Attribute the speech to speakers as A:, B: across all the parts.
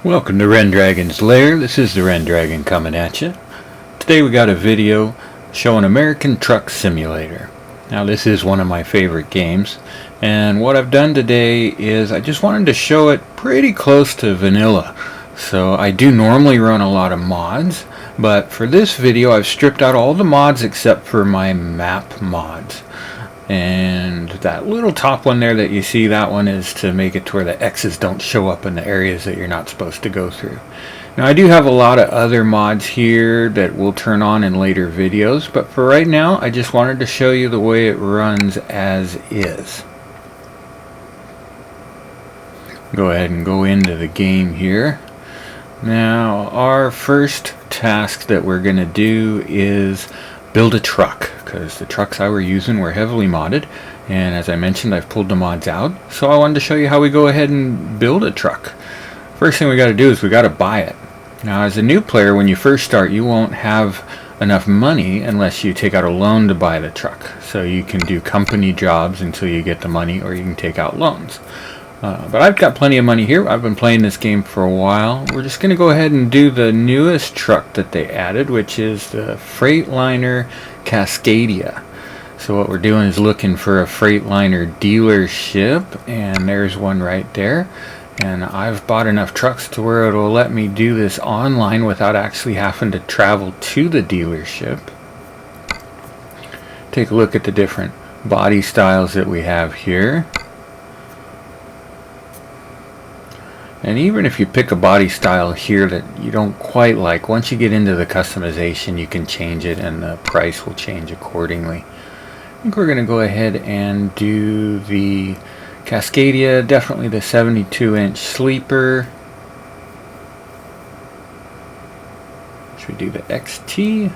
A: Welcome to Rendragon's Lair. This is the Rendragon coming at you. Today we got a video showing American Truck Simulator. Now this is one of my favorite games, and what I've done today is I just wanted to show it pretty close to vanilla. So I do normally run a lot of mods, but for this video I've stripped out all the mods except for my map mods. And that little top one there that you see, that one is to make it to where the X's don't show up in the areas that you're not supposed to go through. Now I do have a lot of other mods here that we'll turn on in later videos, but for right now I just wanted to show you the way it runs as is. Go ahead and go into the game here. Now our first task that we're going to do is build a truck, because the trucks I were using were heavily modded, and as I mentioned I've pulled the mods out, so I wanted to show you how we go ahead and build a truck. First thing we got to do is we got to buy it. Now as a new player, when you first start, you won't have enough money unless you take out a loan to buy the truck, so you can do company jobs until you get the money, or you can take out loans. But I've got plenty of money here. I've been playing this game for a while. We're just going to go ahead and do the newest truck that they added, which is the Freightliner Cascadia. So what we're doing is looking for a Freightliner dealership, and there's one right there. And I've bought enough trucks to where it'll let me do this online without actually having to travel to the dealership. Take a look at the different body styles that we have here. And even if you pick a body style here that you don't quite like, once you get into the customization you can change it and the price will change accordingly. I think we're going to go ahead and do the Cascadia, definitely the 72-inch sleeper. Should we do the XT?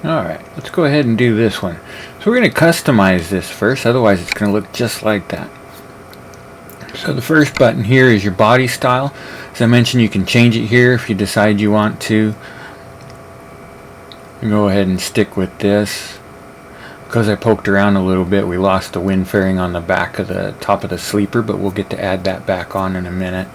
A: Alright, let's go ahead and do this one. So we're going to customize this first, otherwise it's going to look just like that. So the first button here is your body style. As I mentioned, you can change it here if you decide you want to. Go ahead and stick with this. Because I poked around a little bit, we lost the wind fairing on the back of the top of the sleeper, but we'll get to add that back on in a minute.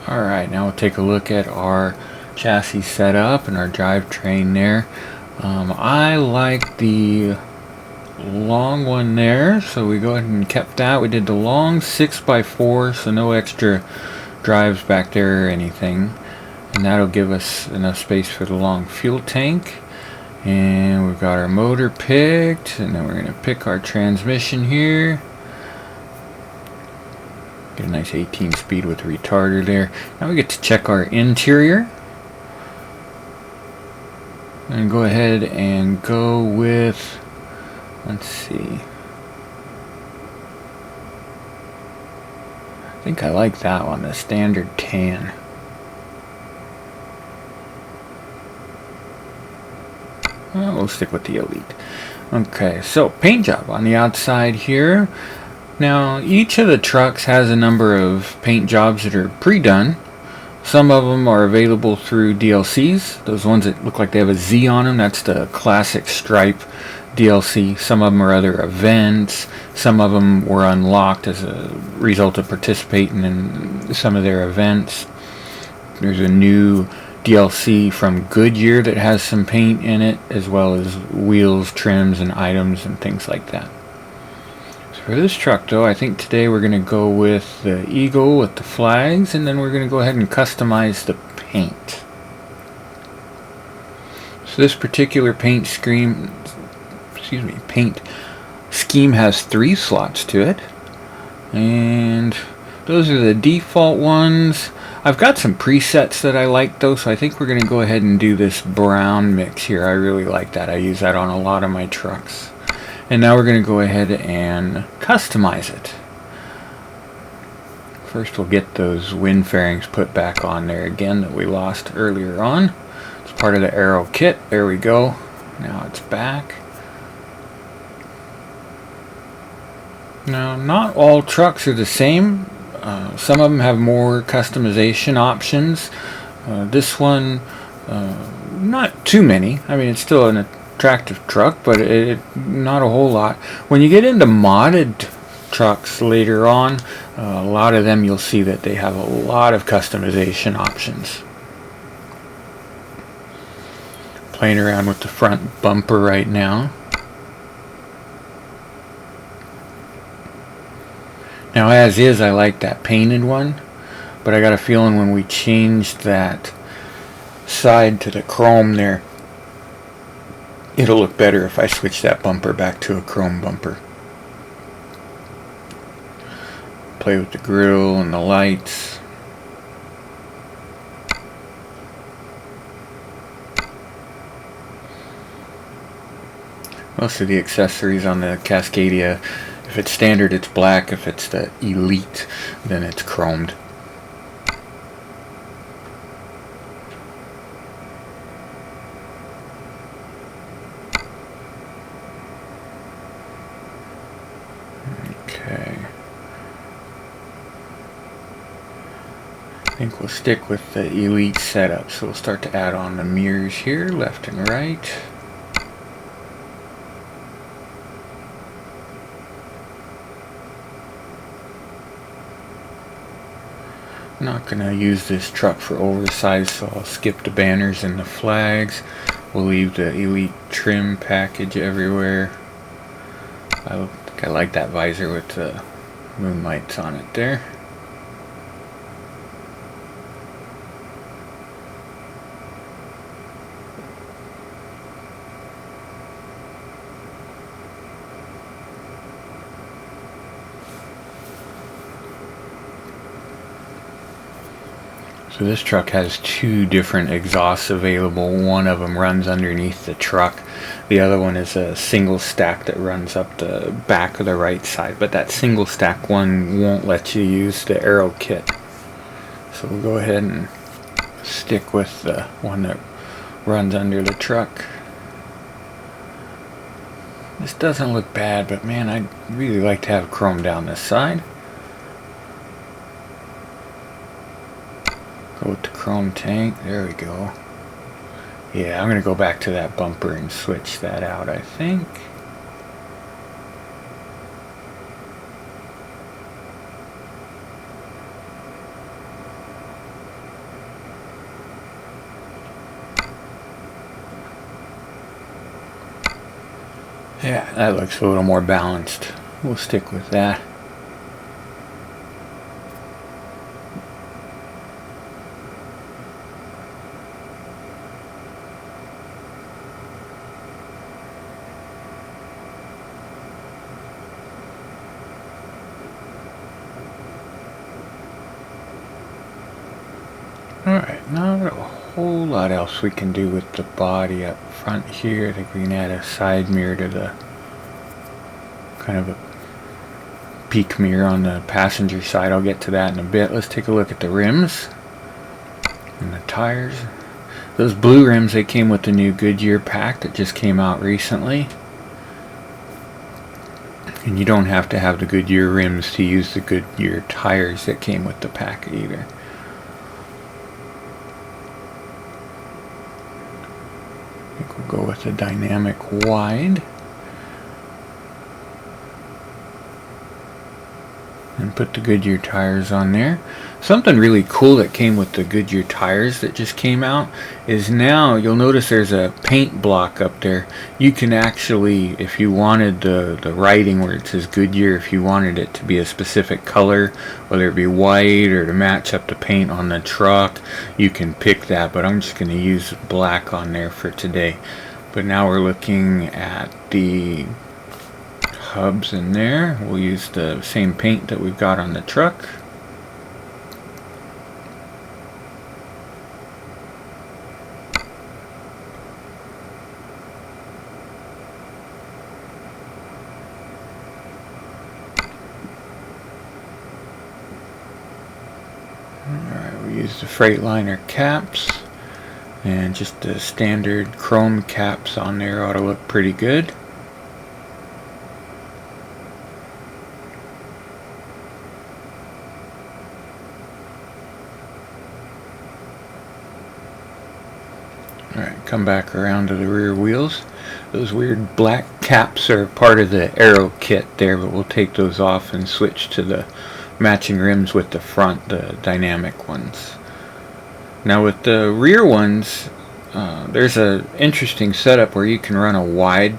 A: Alright, now we'll take a look at our chassis setup and our drivetrain there. I like the long one there, so we go ahead and kept that. We did the long 6x4, so no extra drives back there or anything. And that'll give us enough space for the long fuel tank. And we've got our motor picked, and then we're going to pick our transmission here. Get a nice 18 speed with the retarder there. Now we get to check our interior. And go ahead and go with, let's see. I think I like that one, the standard tan. Well, we'll stick with the elite. Okay, so paint job on the outside here. Now, each of the trucks has a number of paint jobs that are pre-done. Some of them are available through DLCs. Those ones that look like they have a Z on them, that's the classic Stripe DLC. Some of them are other events. Some of them were unlocked as a result of participating in some of their events. There's a new DLC from Goodyear that has some paint in it, as well as wheels, trims, and items and things like that. For this truck though, I think today we're going to go with the Eagle with the flags, and then we're going to go ahead and customize the paint. So this particular paint scheme has 3 slots to it, and those are the default ones. I've got some presets that I like though, so I think we're going to go ahead and do this brown mix here. I really like that. I use that on a lot of my trucks. And now we're going to go ahead and customize it. First we'll get those wind fairings put back on there again that we lost earlier on. It's part of the aero kit. There we go. Now it's back. Now, not all trucks are the same. Some of them have more customization options. This one, not too many. I mean, it's still an attractive truck, but not a whole lot. When you get into modded trucks later on, a lot of them you'll see that they have a lot of customization options. Playing around with the front bumper right now. Now, as is, I like that painted one, but I got a feeling when we changed that side to the chrome there, it'll look better if I switch that bumper back to a chrome bumper. Play with the grill and the lights. Most of the accessories on the Cascadia, if it's standard, it's black. If it's the Elite, then it's chromed. Okay. I think we'll stick with the Elite setup. So we'll start to add on the mirrors here, left and right. I'm not going to use this truck for oversized, so I'll skip the banners and the flags. We'll leave the Elite trim package everywhere. I think I like that visor with the moonlights on it there. So this truck has two different exhausts available. One of them runs underneath the truck. The other one is a single stack that runs up the back of the right side. But that single stack one won't let you use the aero kit. So we'll go ahead and stick with the one that runs under the truck. This doesn't look bad, but man, I'd really like to have chrome down this side. Go with the chrome tank. There we go. Yeah, I'm going to go back to that bumper and switch that out, I think. Yeah, that looks a little more balanced. We'll stick with that. Alright, not a whole lot else we can do with the body up front here. I think we can add a side mirror to the kind of a peak mirror on the passenger side. I'll get to that in a bit. Let's take a look at the rims and the tires. Those blue rims, they came with the new Goodyear pack that just came out recently. And you don't have to have the Goodyear rims to use the Goodyear tires that came with the pack either. I think we'll go with the dynamic wide. And put the Goodyear tires on there. Something really cool that came with the Goodyear tires that just came out is now you'll notice there's a paint block up there. You can actually, if you wanted the writing where it says Goodyear, if you wanted it to be a specific color, whether it be white or to match up the paint on the truck, you can pick that. But I'm just going to use black on there for today. But now we're looking at the hubs in there. We'll use the same paint that we've got on the truck. Alright, we use the Freightliner caps and just the standard chrome caps on there ought to look pretty good. come back around to the rear wheels. Those weird black caps are part of the aero kit there, but we'll take those off and switch to the matching rims with the front, the dynamic ones. Now with the rear ones, there's a interesting setup where you can run a wide,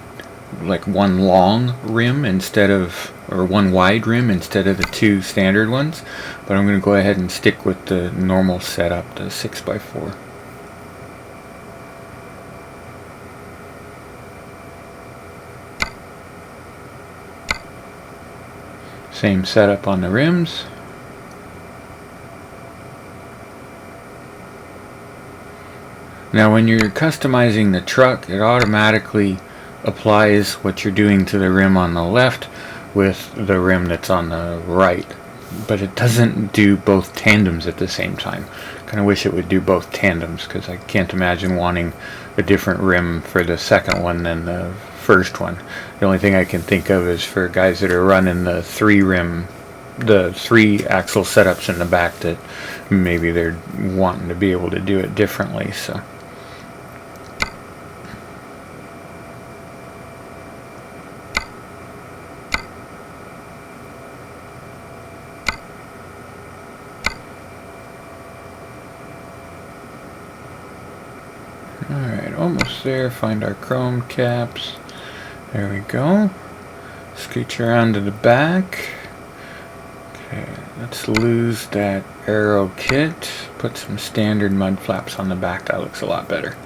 A: like one long rim instead of, or one wide rim instead of the two standard ones. But I'm going to go ahead and stick with the normal setup, the 6x4. Same setup on the rims. Now when you're customizing the truck, it automatically applies what you're doing to the rim on the left with the rim that's on the right. But it doesn't do both tandems at the same time. Kind of wish it would do both tandems, because I can't imagine wanting a different rim for the second one than the first one. The only thing I can think of is for guys that are running the three axle setups in the back, that maybe they're wanting to be able to do it differently. So alright, almost there. Find our chrome caps. There we go. Scooch around to the back. Okay, let's lose that aero kit. Put some standard mud flaps on the back. That looks a lot better.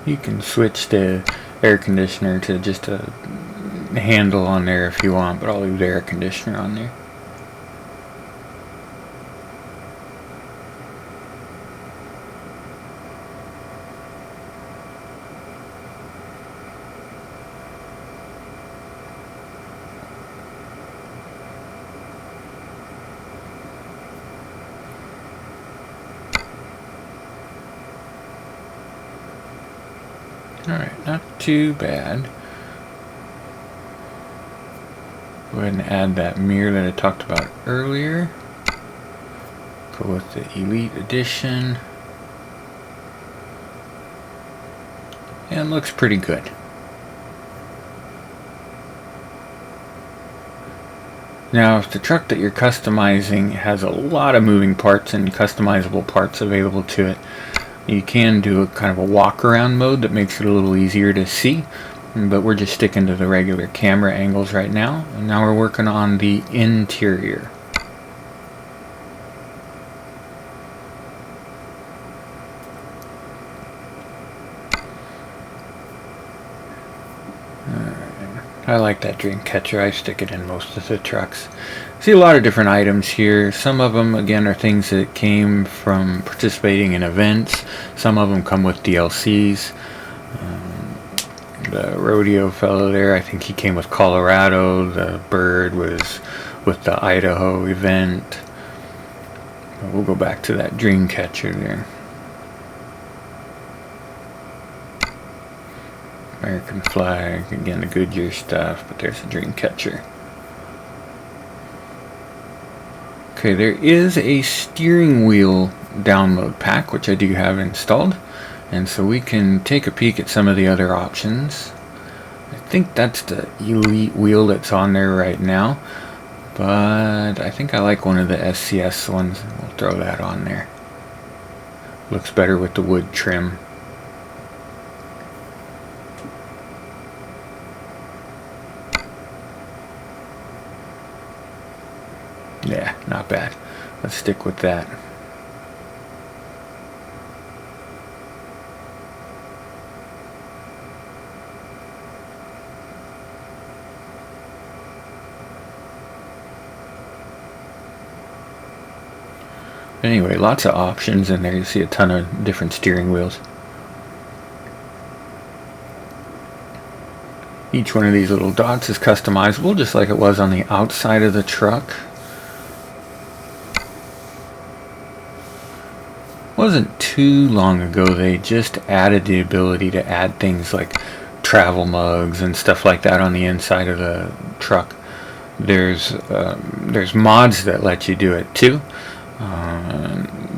A: You can switch the air conditioner to just a handle on there if you want, but I'll leave the air conditioner on there. Alright, not too bad. Go ahead and add that mirror that I talked about earlier. Go with the Elite Edition. And looks pretty good. Now, if the truck that you're customizing has a lot of moving parts and customizable parts available to it, you can do a kind of a walk around mode that makes it a little easier to see. But we're just sticking to the regular camera angles right now. And now we're working on the interior. I like that dream catcher. I stick it in most of the trucks. See a lot of different items here. Some of them, again, are things that came from participating in events. Some of them come with DLCs. The rodeo fellow there, I think he came with Colorado. The bird was with the Idaho event. We'll go back to that dream catcher there. American flag, again the Goodyear stuff, but there's a dream catcher. Okay, there is a steering wheel download pack, which I do have installed, and so we can take a peek at some of the other options. I think that's the Elite wheel that's on there right now, but I think I like one of the SCS ones. We'll throw that on there. Looks better with the wood trim. Yeah, not bad. Let's stick with that. Anyway, lots of options in there. You see a ton of different steering wheels. Each one of these little dots is customizable, just like it was on the outside of the truck. Wasn't too long ago they just added the ability to add things like travel mugs and stuff like that on the inside of the truck. There's mods that let you do it too.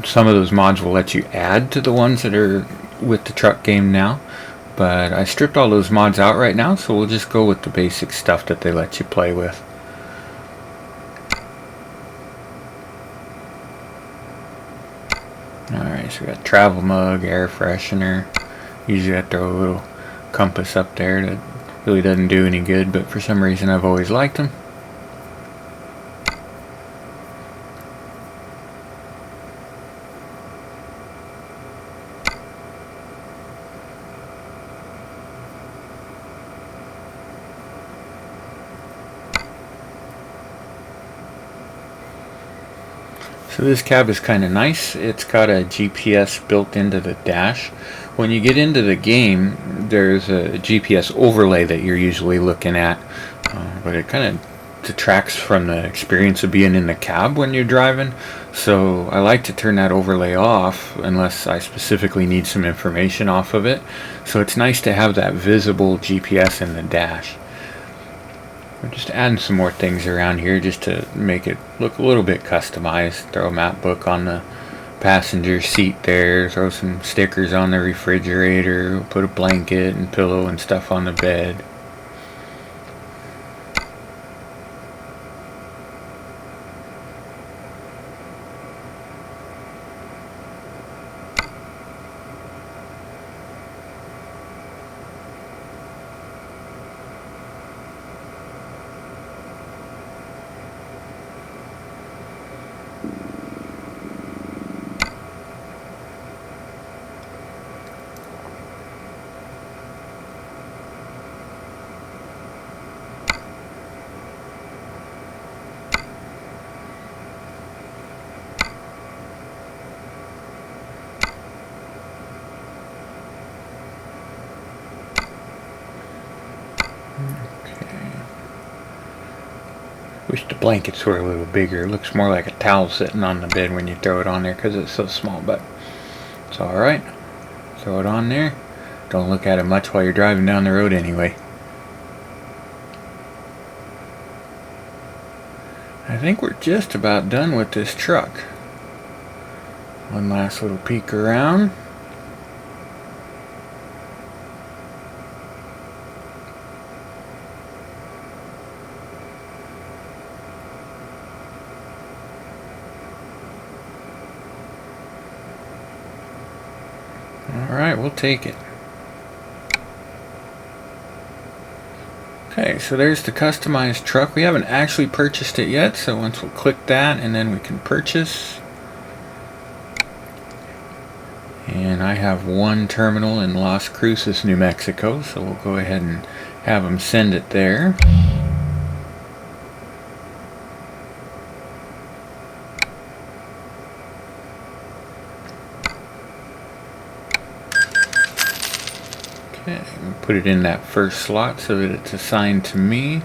A: Some of those mods will let you add to the ones that are with the truck game now, but I stripped all those mods out right now, so we'll just go with the basic stuff that they let you play with. Alright, so we got travel mug, air freshener. Usually I throw a little compass up there that really doesn't do any good, but for some reason I've always liked them. So this cab is kind of nice. It's got a GPS built into the dash. When you get into the game, there's a GPS overlay that you're usually looking at, but it kind of detracts from the experience of being in the cab when you're driving. So I like to turn that overlay off unless I specifically need some information off of it. So it's nice to have that visible GPS in the dash. We're just adding some more things around here just to make it look a little bit customized. Throw a map book on the passenger seat there, throw some stickers on the refrigerator, put a blanket and pillow and stuff on the bed. Wish the blankets were a little bigger. It looks more like a towel sitting on the bed when you throw it on there because it's so small, but it's alright. Throw it on there. Don't look at it much while you're driving down the road anyway. I think we're just about done with this truck. One last little peek around. Alright, we'll take it. Okay, so there's the customized truck. We haven't actually purchased it yet, so once we'll click that and then we can purchase. And I have one terminal in Las Cruces, New Mexico, so we'll go ahead and have them send it there. Okay, we'll put it in that first slot so that it's assigned to me.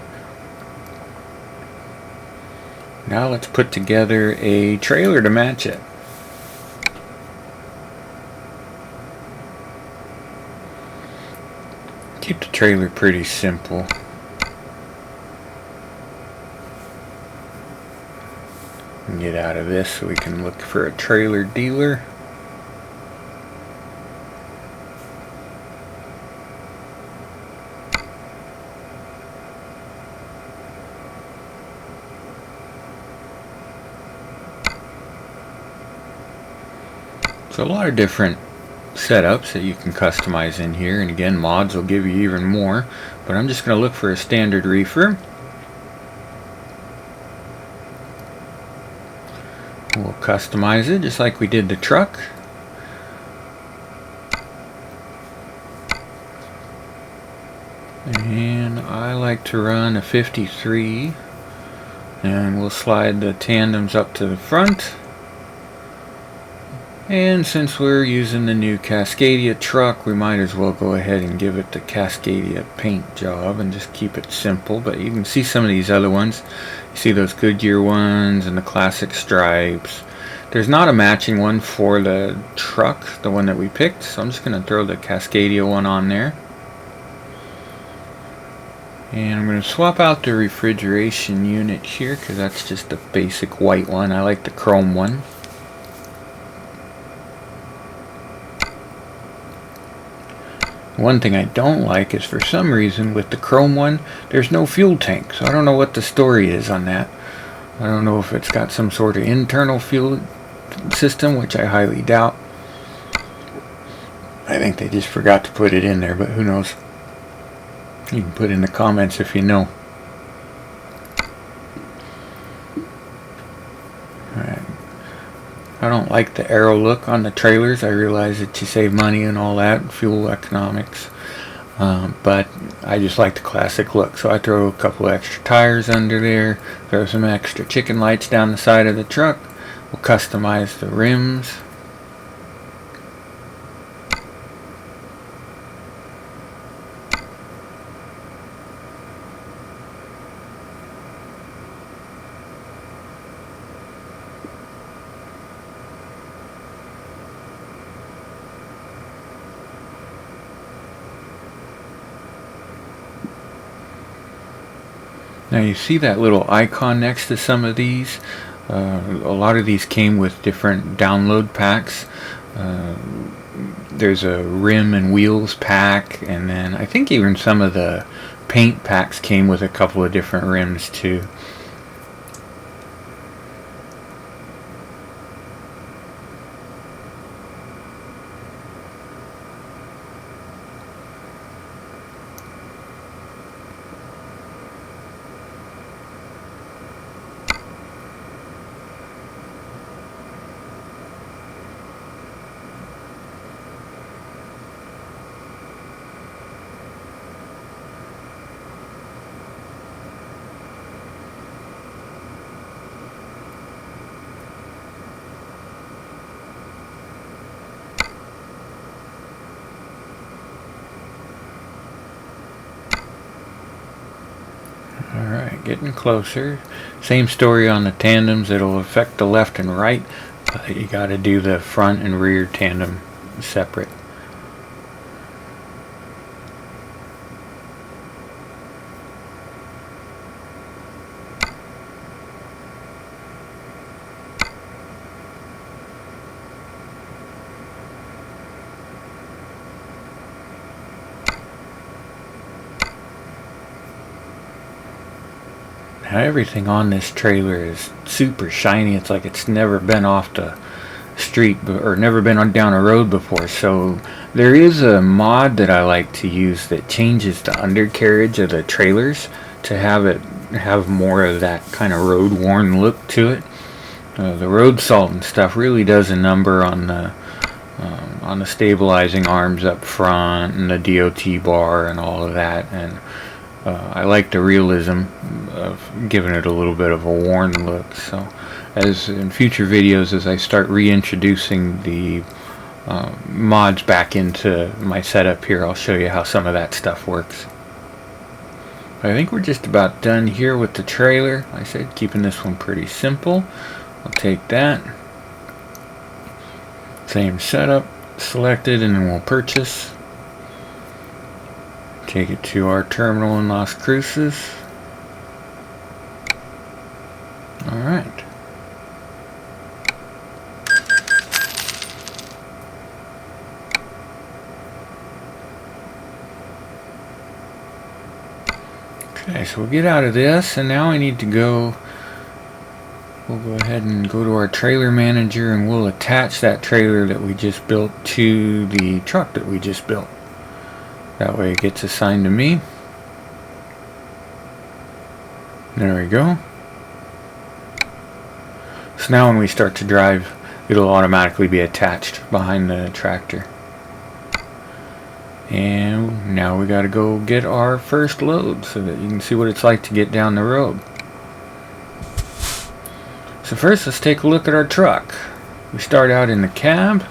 A: Now let's put together a trailer to match it. Keep the trailer pretty simple. And get out of this so we can look for a trailer dealer. So a lot of different setups that you can customize in here, and again, mods will give you even more, but I'm just going to look for a standard reefer. We'll customize it just like we did the truck. And I like to run a 53, and we'll slide the tandems up to the front. And since we're using the new Cascadia truck, we might as well go ahead and give it the Cascadia paint job and just keep it simple. But you can see some of these other ones. You see those Goodyear ones and the classic stripes. There's not a matching one for the truck, the one that we picked, so I'm just going to throw the Cascadia one on there. And I'm going to swap out the refrigeration unit here because that's just a basic white one. I like the chrome one. One thing I don't like is for some reason with the chrome one there's no fuel tank, so I don't know what the story is on that. I don't know if it's got some sort of internal fuel system, which I highly doubt. I think they just forgot to put it in there, but who knows. You can put in the comments if you know. Alright. I don't like the aero look on the trailers. I realize that you save money and all that, fuel economics. But I just like the classic look. So I throw a couple extra tires under there, throw some extra chicken lights down the side of the truck. We'll customize the rims. Now you see that little icon next to some of these. A lot of these came with different download packs. There's a rim and wheels pack, and then I think even some of the paint packs came with a couple of different rims too. Alright, getting closer. Same story on the tandems. It'll affect the left and right. You got to do the front and rear tandem separate. Now everything on this trailer is super shiny. It's like it's never been off the street or never been on down a road before. So there is a mod that I like to use that changes the undercarriage of the trailers to have more of that kind of road worn look to it. The road salt and stuff really does a number on the stabilizing arms up front and the DOT bar and all of that. And I like the realism of giving it a little bit of a worn look. So as in future videos, as I start reintroducing the mods back into my setup here, I'll show you how some of that stuff works. I think we're just about done here with the trailer. Like I said, keeping this one pretty simple. I'll take that. Same setup, selected, and then we'll purchase. Take it to our terminal in Las Cruces. Alright. Okay, so we'll get out of this, and now I need to go. We'll go ahead and go to our trailer manager, and we'll attach that trailer that we just built to the truck that we just built. That way it gets assigned to me. There we go. So now when we start to drive, it'll automatically be attached behind the tractor. And now we got to go get our first load so that you can see what it's like to get down the road. So first, let's take a look at our truck. We start out in the cab.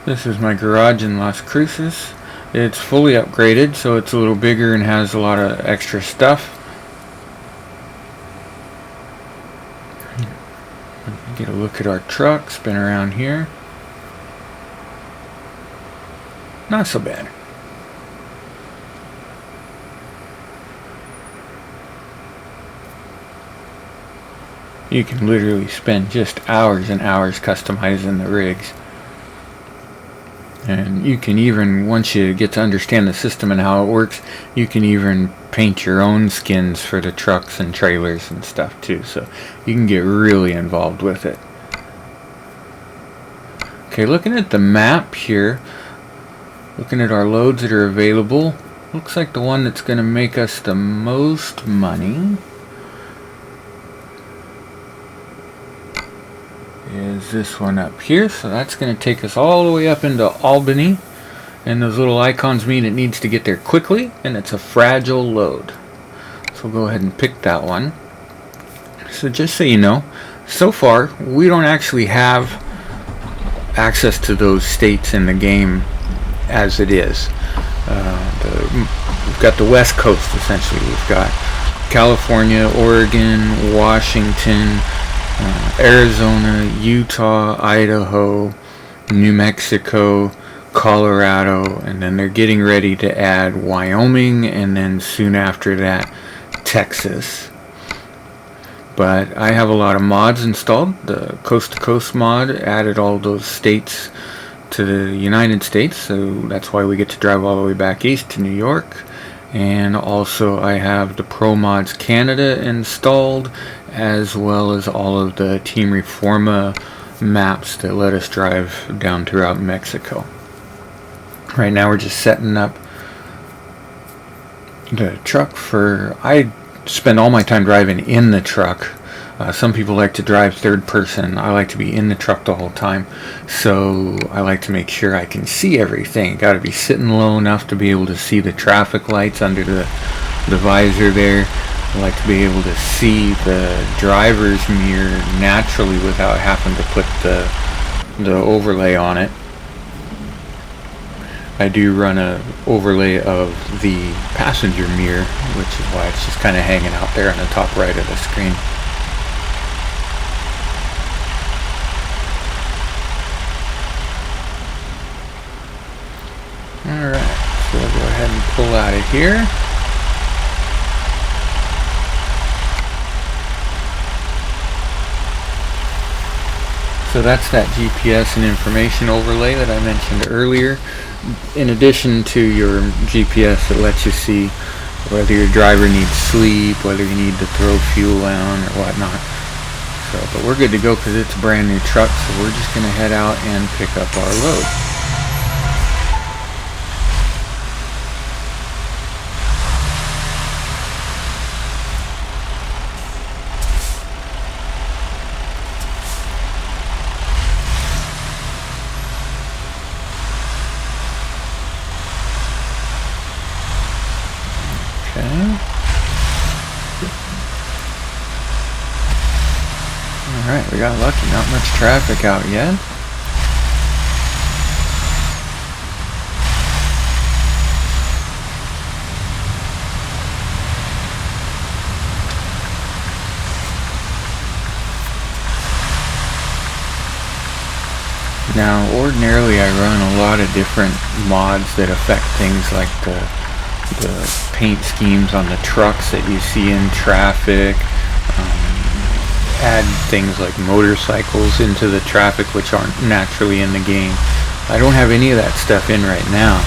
A: This is my garage in Las Cruces. It's fully upgraded, so it's a little bigger and has a lot of extra stuff. Get a look at our truck, spin around here. Not so bad. You can literally spend just hours and hours customizing the rigs. And you can even, once you get to understand the system and how it works, you can even paint your own skins for the trucks and trailers and stuff too. So you can get really involved with it. Okay, looking at the map here, looking at our loads that are available, looks like the one that's going to make us the most money is this one up here. So that's going to take us all the way up into Albany, and those little icons mean it needs to get there quickly, and it's a fragile load. So we'll go ahead and pick that one. So just so you know, so far we don't actually have access to those states in the game as it is. We've got the West Coast essentially. We've got California, Oregon, Washington, Arizona, Utah, Idaho, New Mexico, Colorado, and then they're getting ready to add Wyoming, and then soon after that Texas. But I have a lot of mods installed. The Coast to Coast mod added all those states to the United States, so that's why we get to drive all the way back east to New York. And also I have the Pro Mods Canada installed, as well as all of the Team Reforma maps that let us drive down throughout Mexico. Right now we're just setting up the truck for... I spend all my time driving in the truck. Some people like to drive third person. I like to be in the truck the whole time, so I like to make sure I can see everything. Got to be sitting low enough to be able to see the traffic lights under the visor there. I like to be able to see the driver's mirror naturally without having to put the overlay on it. I do run a overlay of the passenger mirror, which is why it's just kind of hanging out there on the top right of the screen. Alright, so we'll go ahead and pull out of here. So that's that GPS and information overlay that I mentioned earlier. In addition to your GPS, it lets you see whether your driver needs sleep, whether you need to throw fuel on or whatnot. So, but we're good to go because it's a brand new truck, so we're just going to head out and pick up our load. Alright, we got lucky, not much traffic out yet. Now, ordinarily I run a lot of different mods that affect things like the paint schemes on the trucks that you see in traffic. Add things like motorcycles into the traffic which aren't naturally in the game. I don't have any of that stuff in right now,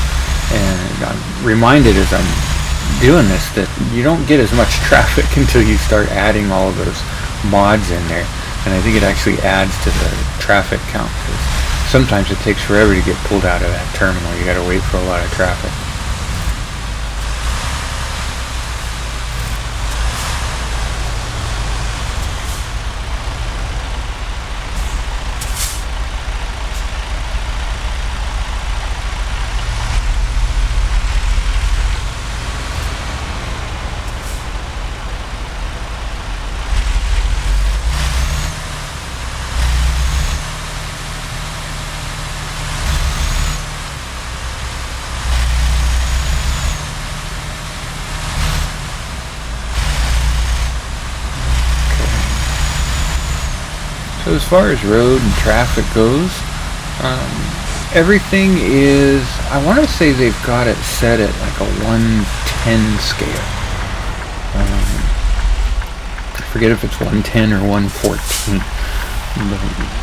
A: and I'm reminded as I'm doing this that you don't get as much traffic until you start adding all of those mods in there, and I think it actually adds to the traffic count, because sometimes it takes forever to get pulled out of that terminal. You gotta wait for a lot of traffic. So as far as road and traffic goes, everything is, I want to say they've got it set at like a 110 scale. forget if it's 110 or 114.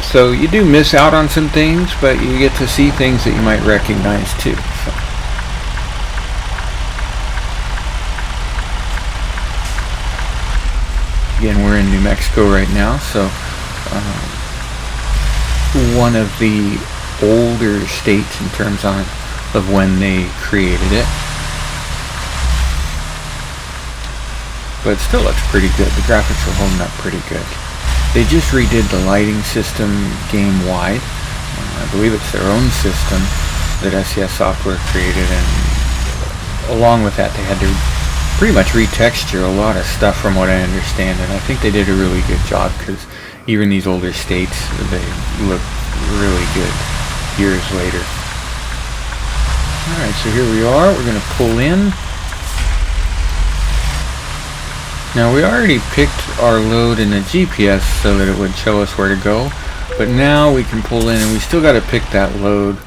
A: So you do miss out on some things, but you get to see things that you might recognize too. So. Again, we're in New Mexico right now, so one of the older states in terms of when they created it. But it still looks pretty good. The graphics are holding up pretty good. They just redid the lighting system game-wide. I believe it's their own system that SES Software created, and along with that they had to pretty much retexture a lot of stuff from what I understand, and I think they did a really good job because even these older states, they look really good years later. Alright, so here we are. We're going to pull in. Now we already picked our load in the GPS so that it would show us where to go, but now we can pull in and we still got to pick that load,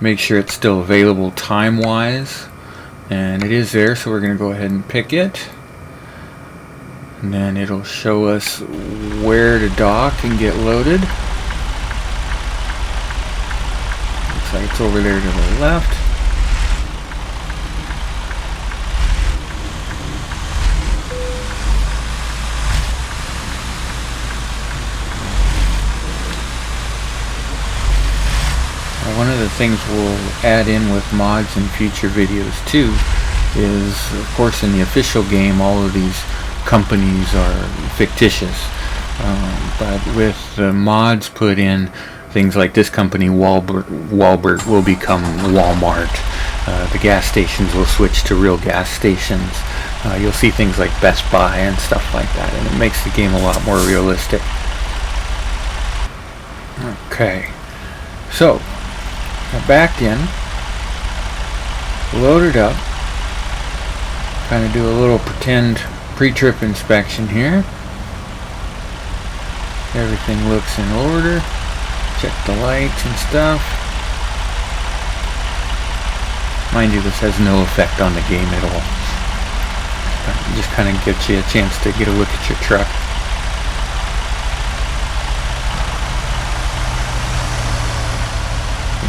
A: make sure it's still available time-wise, and it is there, so we're going to go ahead and pick it, and then it'll show us where to dock and get loaded. Looks like it's over there to the left. One of the things we'll add in with mods in future videos too is, of course, in the official game all of these companies are fictitious, but with the mods put in, things like this company Wahlberg will become Walmart. The gas stations will switch to real gas stations. You'll see things like Best Buy and stuff like that, and it makes the game a lot more realistic. Okay, so got backed in, loaded up, kind of do a little pretend pre-trip inspection here. Everything looks in order. Check the lights and stuff. Mind you, this has no effect on the game at all. Just kind of gives you a chance to get a look at your truck.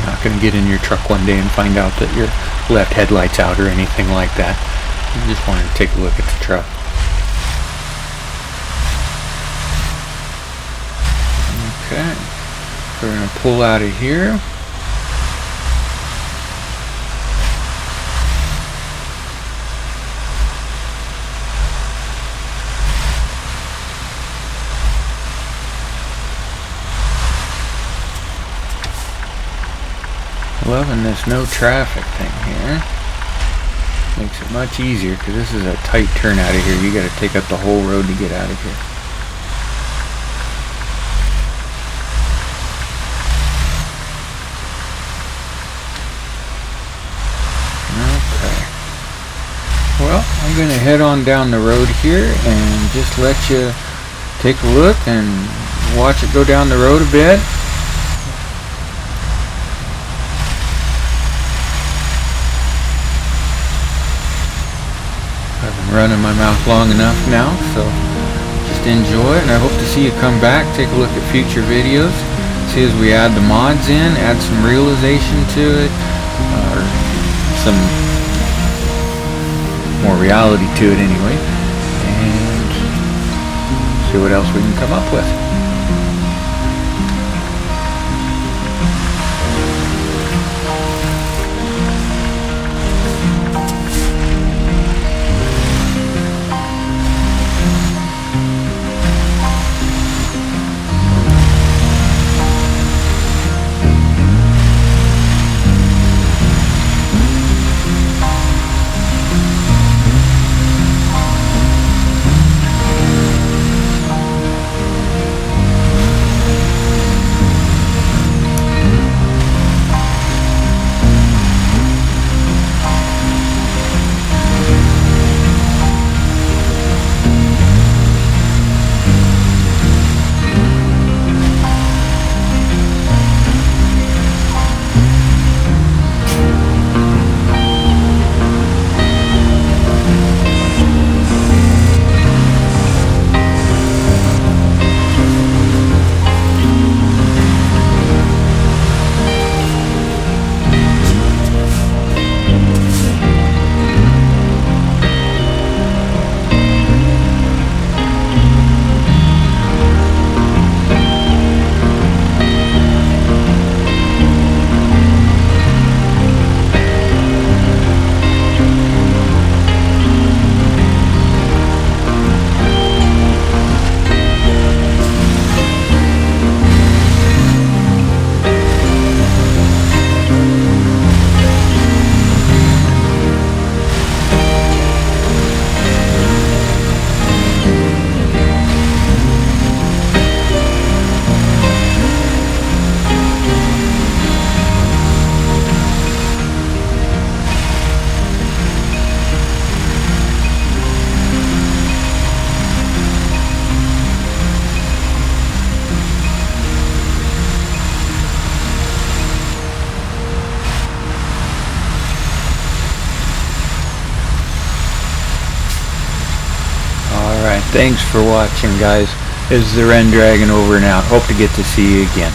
A: Not going to get in your truck one day and find out that your left headlight's out or anything like that. You just want to take a look at the truck. Okay, so we're going to pull out of here. Loving this no traffic thing here. Makes it much easier because this is a tight turn out of here. You got to take up the whole road to get out of here. Okay. Well, I'm going to head on down the road here and just let you take a look and watch it go down the road a bit. I've been running my mouth long enough now, so just enjoy it, and I hope to see you come back, take a look at future videos, see as we add the mods in, add some realization to it, or some more reality to it anyway, and see what else we can come up with. Thanks for watching, guys. This is the Ren Dragon over and out. Hope to get to see you again.